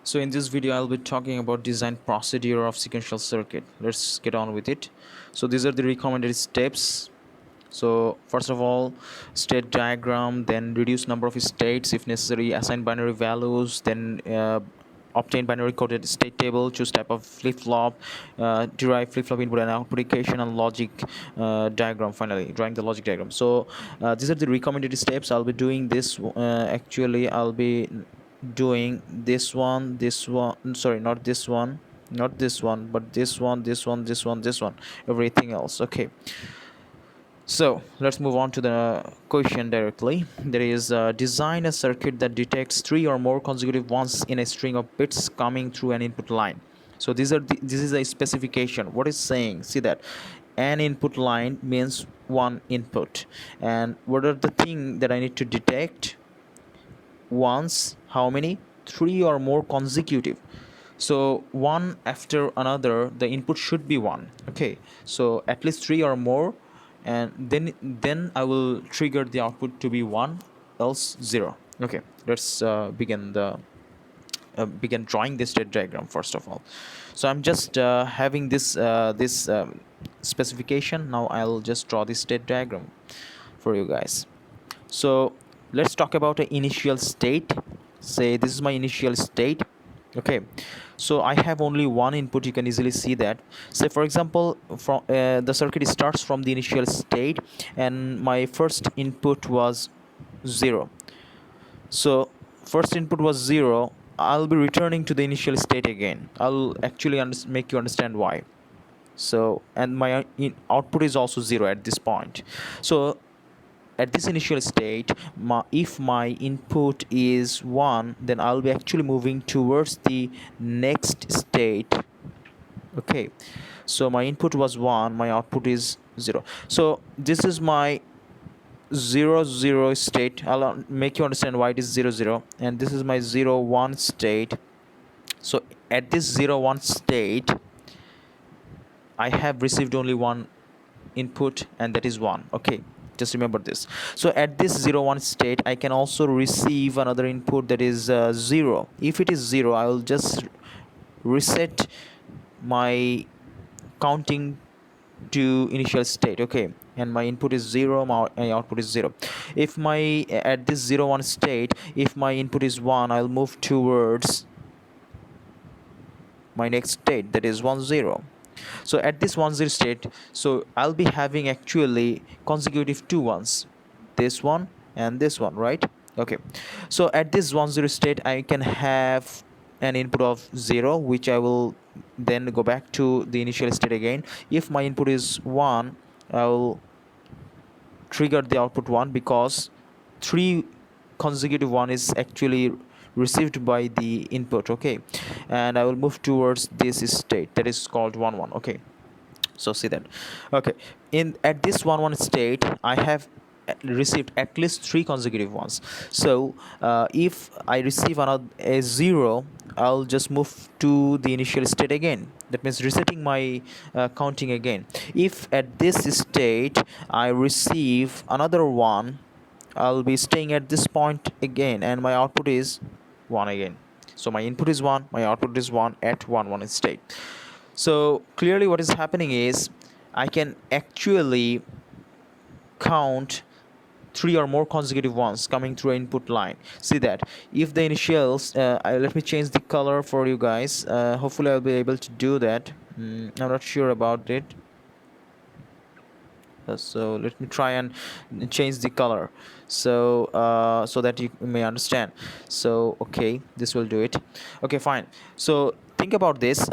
So in this video I'll be talking about design procedure of sequential circuit. Let's get on with it. So these are the recommended steps. So first of all, state diagram, then reduce number of states if necessary, assign binary values, then obtain binary coded state table, choose type of flip-flop, derive flip-flop input and output equation, and logic diagram, finally drawing the logic diagram. So these are the recommended steps. I'll be doing this actually I'll be doing this one, sorry, not this one, not this one, but this one, everything else. Okay, so let's move on to the question directly. There is design a circuit that detects three or more consecutive ones in a string of bits coming through an input line. So this is a specification. What is saying? See that an input line means one input, and what are the thing that I need to detect? Once, how many? Three or more consecutive. So one after another the input should be one. Okay, so at least three or more, and then I will trigger the output to be one, else zero. Okay, let's begin drawing this state diagram first of all. So I'm just having this specification. Now I'll just draw this state diagram for you guys. So let's talk about an initial state. Say this is my initial state. Okay, so I have only one input. You can easily see that. Say for example, from the circuit starts from the initial state and my first input was 0. So first input was 0. I'll be returning to the initial state again. I'll actually make you understand why. So, and my output is also 0 at this point. So at this initial state, if my input is 1, then I'll be actually moving towards the next state. Okay, so my input was 1, my output is 0. So this is my 0 0 state. I'll make you understand why it is 0 0, and this is my 0 1 state. So at this 0 1 state I have received only one input, and that is 1. Okay, just remember this. So at this 0 1 state I can also receive another input, that is 0. If it is 0, I will just reset my counting to initial state. Okay, and my input is 0, my output is 0. If my at this 0 1 state, if my input is 1, I'll move towards my next state, that is 1 0. So at this 1 0 state, so I'll be having actually consecutive two ones, this one and this one, right? Okay, so at this 1 0 state I can have an input of 0, which I will then go back to the initial state again. If my input is 1, I will trigger the output 1, because 3 consecutive 1 is actually received by the input. Okay, and I will move towards this state, that is called 1 1. Okay, so see that. Okay, in at this 1 1 state I have received at least 3 consecutive ones. So if I receive another a 0, I'll just move to the initial state again. That means resetting my counting again. If at this state I receive another 1, I'll be staying at this point again, and my output is 1 again. So my input is 1, my output is 1 at 1 1 state. So clearly what is happening is I can actually count 3 or more consecutive ones coming through an input line. See that if the initials let me change the color for you guys. Hopefully I'll be able to do that. I'm not sure about it. So let me try and change the color, so that you may understand. So okay, this will do it. Okay, fine. So think about this.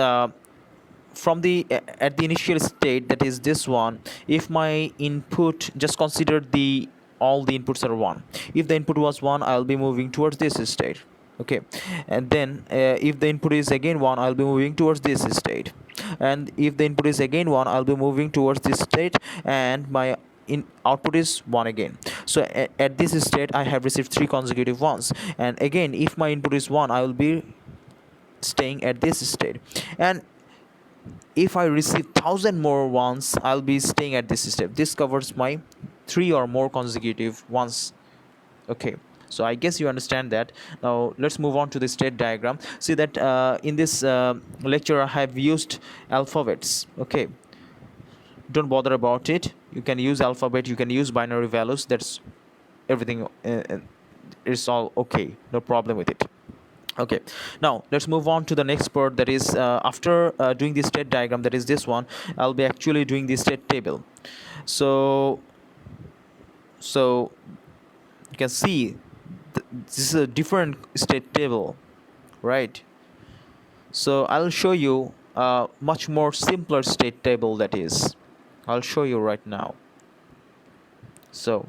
From the at the initial state, that is this one, if my input, just consider the all the inputs are 1. If the input was 1, I'll be moving towards this state. Okay, and then if the input is again 1, I'll be moving towards this state, and if the input is again 1, I'll be moving towards this state, and my output is 1 again. So at this state I have received 3 consecutive ones, and again if my input is 1, I will be staying at this state, and if I receive 1000 more ones, I'll be staying at this step. This covers my 3 or more consecutive ones. Okay, So I guess you understand that. Now let's move on to the state diagram. See that in this lecture I have used alphabets. Okay, don't bother about it. You can use alphabet, you can use binary values. That's everything. It's all okay, no problem with it. Okay, now let's move on to the next part, that is after doing the state diagram, that is this one, I'll be actually doing the state table. So you can see this is a different state table, right? So I'll show you a much more simpler state table, that is I'll show you right now. So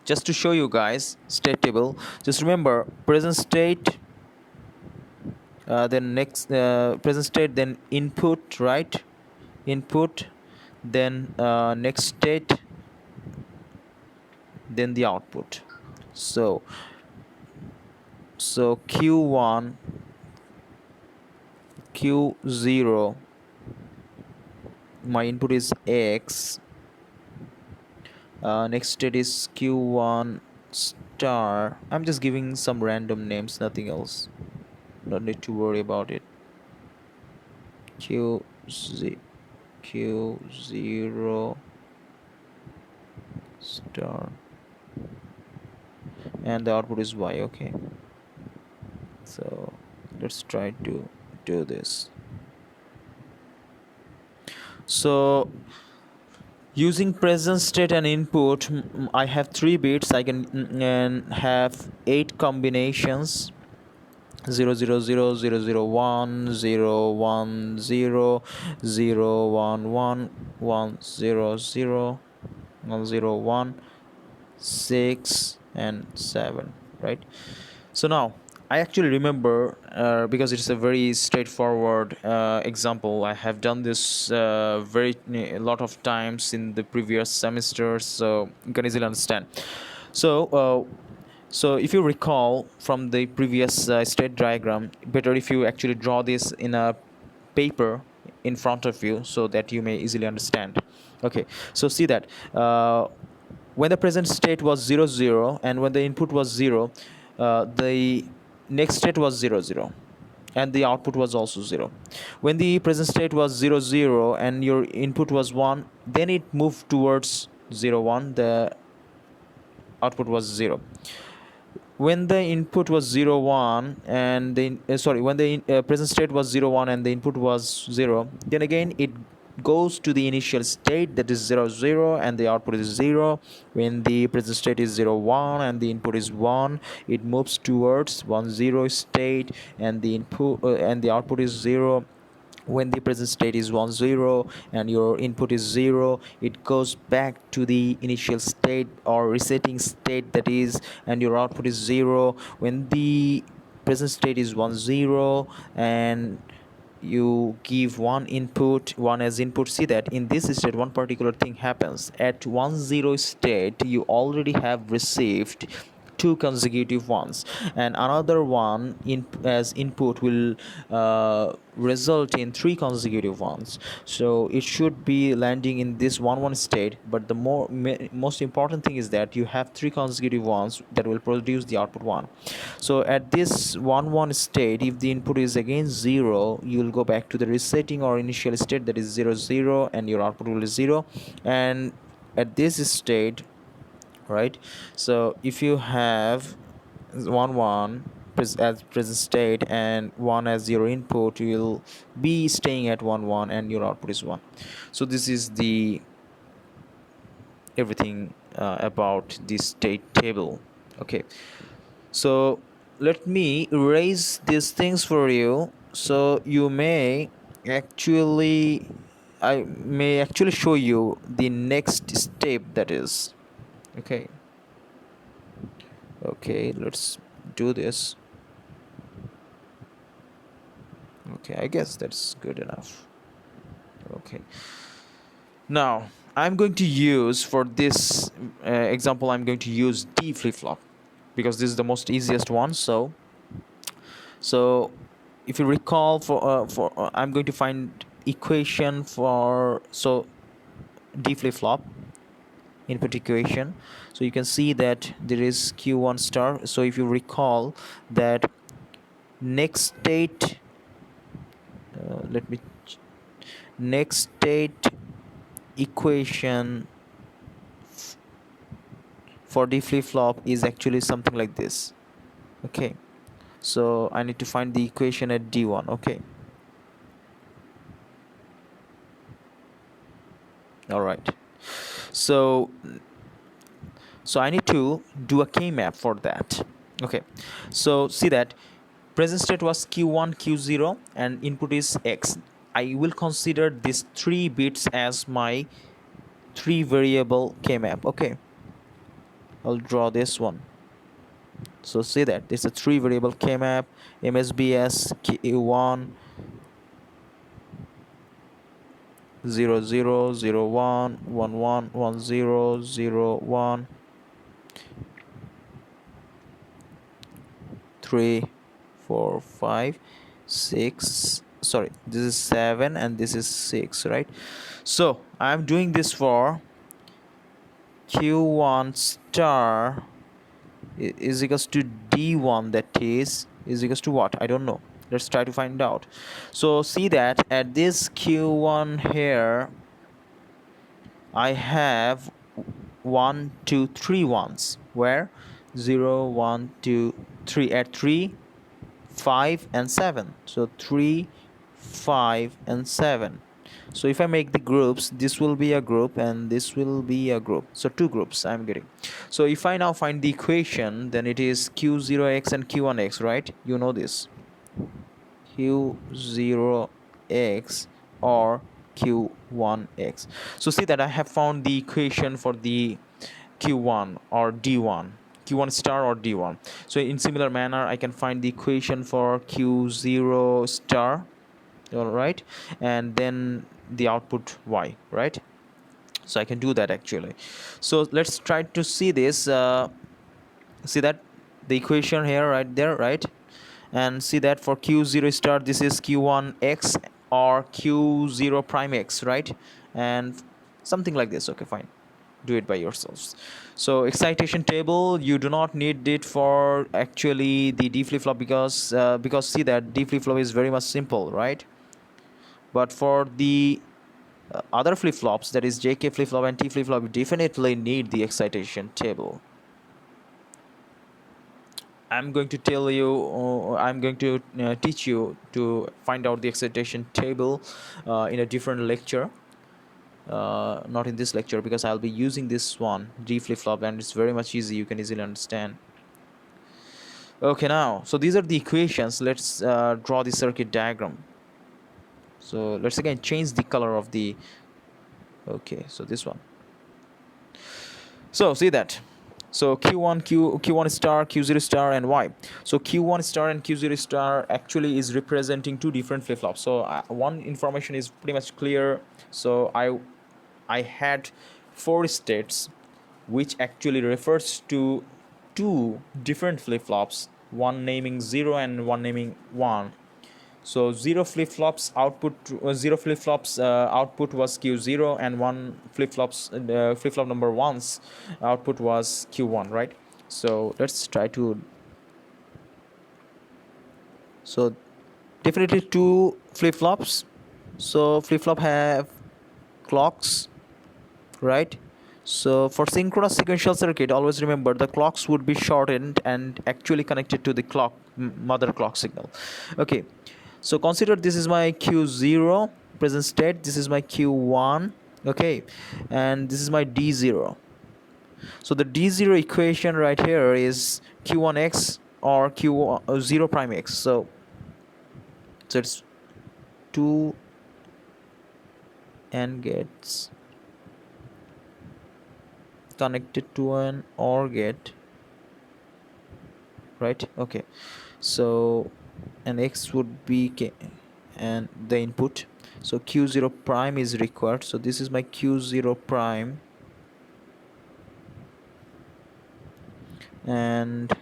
just to show you guys state table, just remember present state, then next present state, then input, right? Input, then next state, then the output. So q1, q0, my input is x, next state is q1 star. I'm just giving some random names, nothing else, no need to worry about it. q0 star, and the output is y. Okay, so let's try to do this. So using present state and input, I have 3 bits. I can have 8 combinations: 0 0 0 0 0 1 0 1 0 0 1 1 1 0 0 1 0 1 6 and 7, right? So now I actually remember, because it's a very straightforward example. I have done this a lot of times in the previous semesters, so you can easily understand. So if you recall from the previous state diagram, better if you actually draw this in a paper in front of you so that you may easily understand. Okay, so see that when the present state was 0 0 and when the input was 0, the next state was 0 0 and the output was also 0. When the present state was 0 0 and your input was 1, then it moved towards 0 1, the output was 0. When the input was 0 1 and the when the present state was 0 1 and the input was 0, then again it goes to the initial state, that is 0 0, and the output is 0. When the present state is 0 1 and the input is 1, it moves towards 1 0 state, and the input and the output is 0. When the present state is 1 0 and your input is 0, it goes back to the initial state or resetting state, that is, and your output is 0. When the present state is 1 0 and you give one as input, see that in this state one particular thing happens. At 1 0 state you already have received 2 consecutive ones, and another one as input will result in 3 consecutive ones. So it should be landing in this 1 1 state, but the most important thing is that you have 3 consecutive ones that will produce the output 1. So at this 1 1 state, if the input is again 0, you will go back to the resetting or initial state, that is 0 0, and your output will be 0. And at this state, right, so if you have 1 1 as present state and 1 as your input, you will be staying at 1 1 and your output is 1. So this is the everything about this state table. Okay, so let me erase these things for you, so you may actually I may actually show you the next step, that is. Okay, let's do this. Okay, I guess that's good enough. Okay, now I'm going to use, for this example, I'm going to use D flip-flop because this is the most easiest one. So if you recall, I'm going to find equation for D flip-flop. input equation. So you can see that there is q1 star. So if you recall that next state, let me next state equation for D flip-flop is actually something like this. Okay, so I need to find the equation at D1. Okay, all right. So I need to do a k-map for that. Okay, so see that present state was q1 q0 and input is x. I will consider these 3 bits as my 3 variable k-map. Okay, I'll draw this one. So see that this is a 3 variable k-map, msbs q1 0 0 0 1 1 1 1 0 0 1 3 4 5 6. Sorry, this is 7 and this is 6, right? So I'm doing this for q1 star is equals to d1, that is equals to what? I don't know. Let's try to find out. So see that at this q1 here I have 1 2 3 ones, where 0 1 2 3 at 3 5 and 7. So 3 5 and 7. So if I make the groups, this will be a group and this will be a group. So 2 groups I'm getting. So if I now find the equation, then it is q0x and q1x, right? You know this, q0x or q1x. So see that I have found the equation for the q1 or d1, q1 star or d1. So in similar manner I can find the equation for q0 star, all right, and then the output y, right? So I can do that actually. So let's try to see this. See that the equation here, right there, right? And see that for q0 star this is q1x or q0 prime x, right? And something like this. Okay, fine, do it by yourselves. So excitation table, you do not need it for actually the D flip-flop, because see that D flip-flop is very much simple, right? But for the other flip-flops, that is JK flip-flop and T flip-flop, you definitely need the excitation table. I'm going to tell you, I'm going to teach you to find out the excitation table in a different lecture. Not in this lecture, because I'll be using this one, D flip-flop, and it's very much easy. You can easily understand. Okay, now, so these are the equations. Let's draw the circuit diagram. So let's again change the color of the, okay, so this one. So see that. So q1 star, q0 star, and y. So q1 star and q0 star actually is representing 2 different flip-flops. So one information is pretty much clear. So I had 4 states, which actually refers to 2 different flip-flops, one naming 0 and one naming 1. So 0 flip-flops output, output was q0, and 1 flip-flop number 1's output was q1, right? So let's try to, so definitely 2 flip-flops. So flip-flop have clocks, right? So for synchronous sequential circuit, always remember the clocks would be shortened and actually connected to the clock, mother clock signal. Okay, so consider this is my q0 present state, this is my q1, okay, and this is my d0. So the d0 equation right here is q1x or q0 prime x. So it's 2 and gets connected to an OR gate, right? Okay, so an x would be k and the input. So q0 prime is required. So this is my q0 prime, and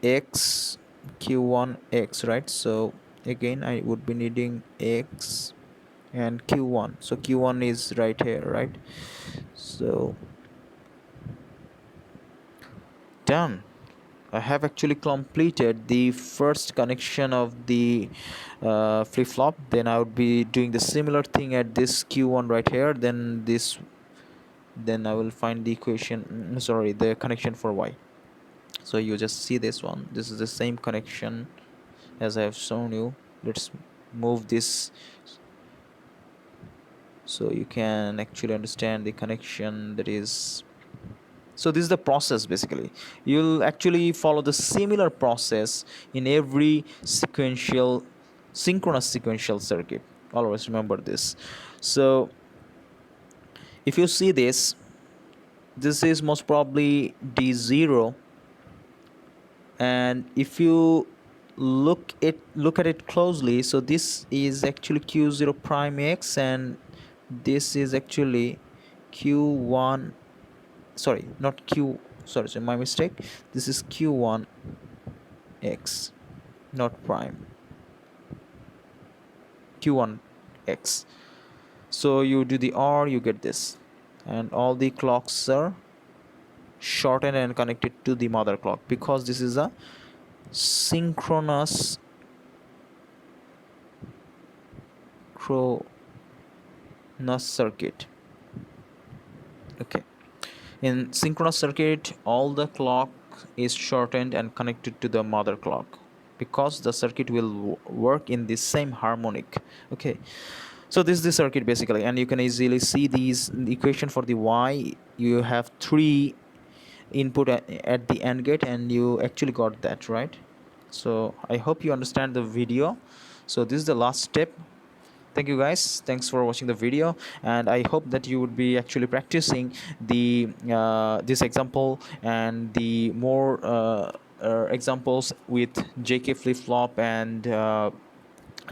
x q1 x, right? So again I would be needing x and Q1. So Q1 is right here, right? So done. I have actually completed the first connection of the flip-flop. Then I would be doing the similar thing at this Q1 right here. Then I will find the equation, sorry, the connection for Y. So you just see this one. This is the same connection as I have shown you. Let's move this so you can actually understand the connection that is. So this is the process. Basically you'll actually follow the similar process in every sequential synchronous sequential circuit. Always remember this. So if you see this, this is most probably D0, and if you look at it closely, so this is actually Q0 prime X, and this is actually Q1, sorry, not Q, sorry, my mistake. This is Q1 X, not prime, Q1 X. So you do the OR, you get this, and all the clocks are shortened and connected to the mother clock, because this is a synchronous circuit. Okay, in synchronous circuit all the clock is shortened and connected to the mother clock, because the circuit will work in the same harmonic. Okay, so this is the circuit basically, and you can easily see these the equation for the Y. You have 3 input at the AND gate, and you actually got that right. So I hope you understand the video. So this is the last step. Thank you guys, thanks for watching the video, and I hope that you would be actually practicing the this example and the more examples with JK flip-flop and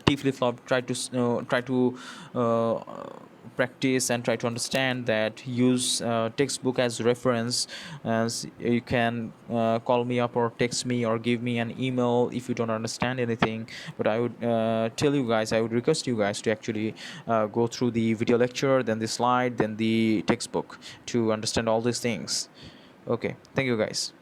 T flip-flop. Try to uh, practice and try to understand that. Use textbook as reference, as you can call me up or text me or give me an email if you don't understand anything. But I would tell you guys, I would request you guys to actually go through the video lecture, then the slide, then the textbook, to understand all these things. Okay, thank you guys.